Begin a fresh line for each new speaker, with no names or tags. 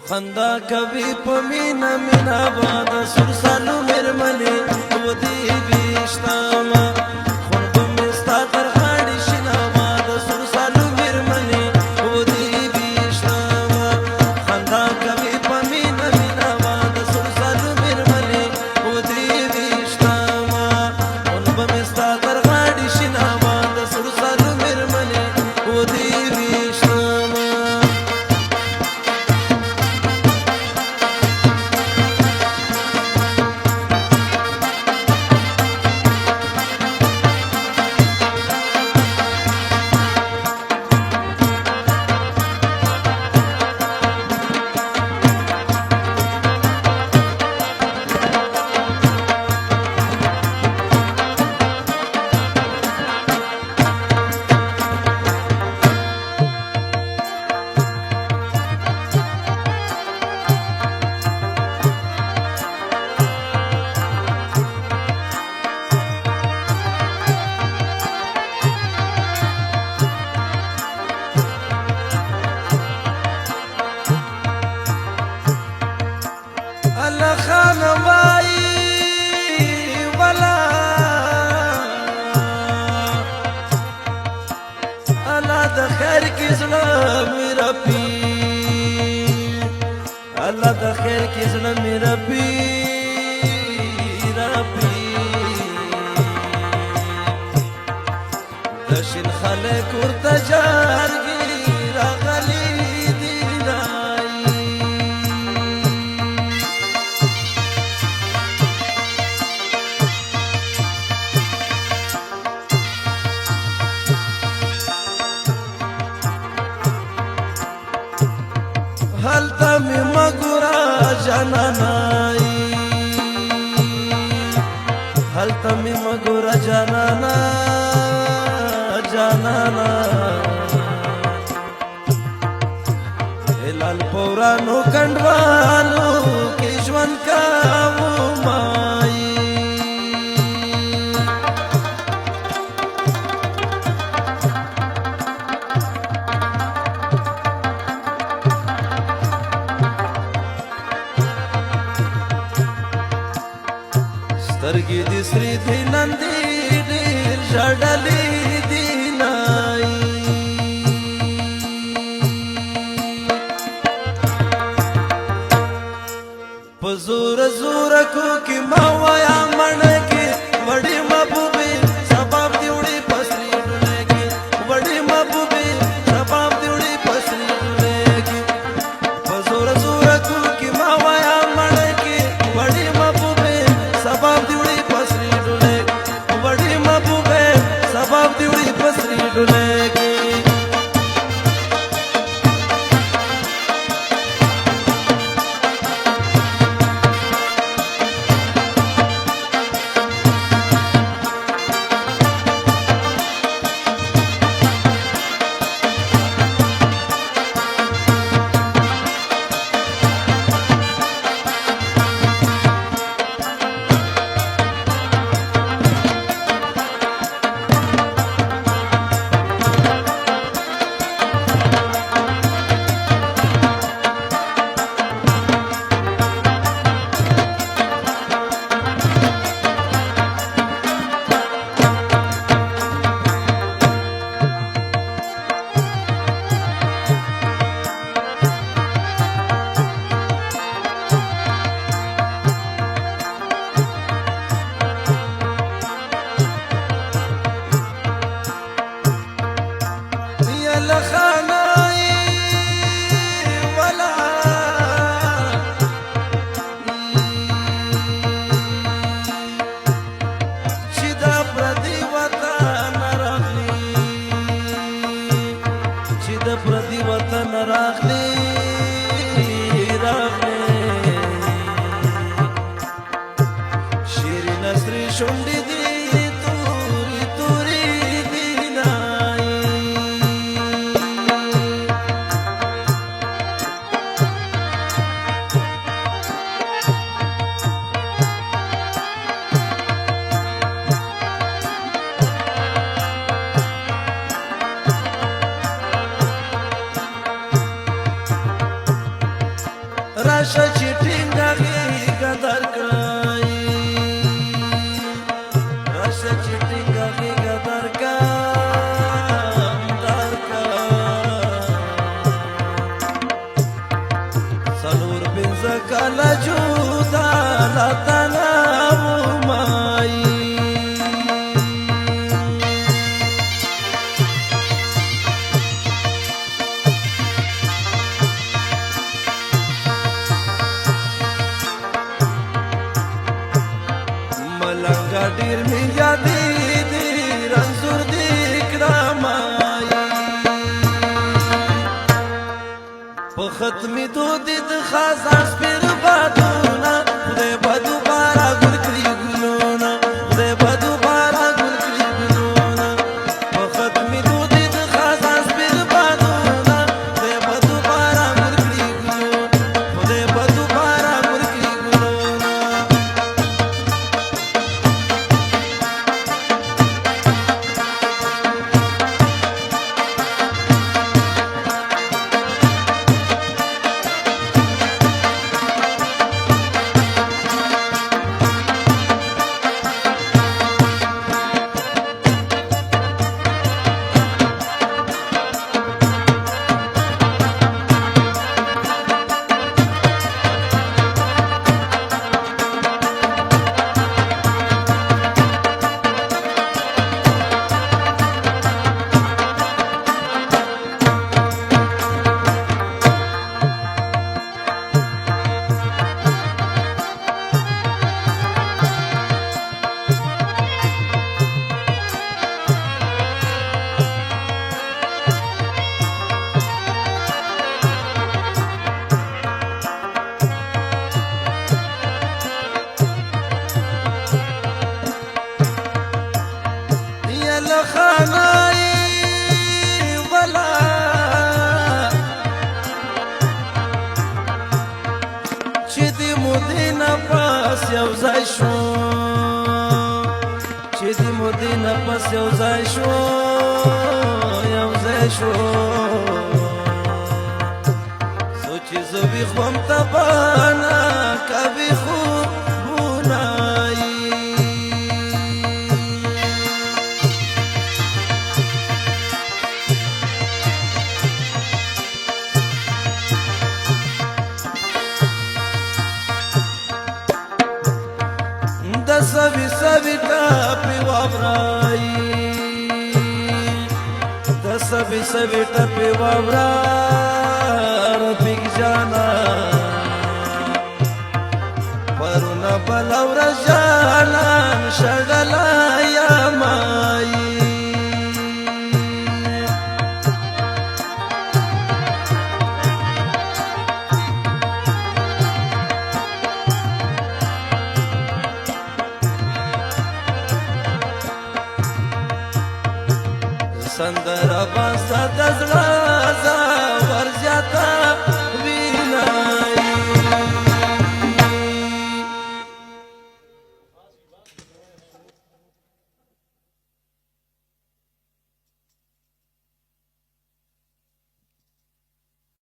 خندا کوي په مینا مینا باد سرسالو مرمنې ودی بيشتاما خون په مستا تر غاړي شینا باد سرسالو مرمنې ودی بيشتاما خندا کوي په مینا مینا باد سرسالو مرمنې ودی بيشتاما خون په مستا تر غاړي شینا باد سرسالو مرمنې ودی بيشتاما الله خان وای ولا الله د خیر کی زړه میرا پی الله د خیر کی زړه میرا پی ربی دشن خلک ورته جارګی راغلی دی هلته می مګورا جانانای هلته می مګورا جانانا جانانا هلال پورانو کندوالو کې ژوند کاوه مای سترګې دې سری دې نندې ډېر ژړلې دي نای په زور زور کو کې ما وایا مړ کې وړې محبوبې سبب دې وړې پسري ډولې کې وړې محبوبې سبب دې وړې پسري ډولې کې په زور زور کو کې ما وایا مړ کې وړې محبوبې سبب دې وړې پسري ډولې وړې محبوبې سبب دې وړې پسري ډولې کې راشه چې ټینګه غېږه درکړئ راشه چې ټینګه غېږه څلور پنځه کاله جودا له تنه ومایي ملنګه ډېر مې یادېږي رنځور دې کړه مایي په ختمېدو دې د خزان سپېر بادونه خدای به دوباره ګل کړي ګلونه خدای به دوباره ګل کړي ګلونه په ختمېدو دې د خزان سپېر بادونه خدای به دوباره ګل کړي ګلونه خدای به دوباره ګل کړي ګلونه یو ځای شو چې د مودې نفس یو ځای شو یو ځای شو سوچ زوی خوم تبانا کوي خوبونه سوي سوي ټاپي واورای د سوي سوي ټاپي واورا رفیق جانا پرونه بلور جانا شغلا یا مای سندره باسته د زړه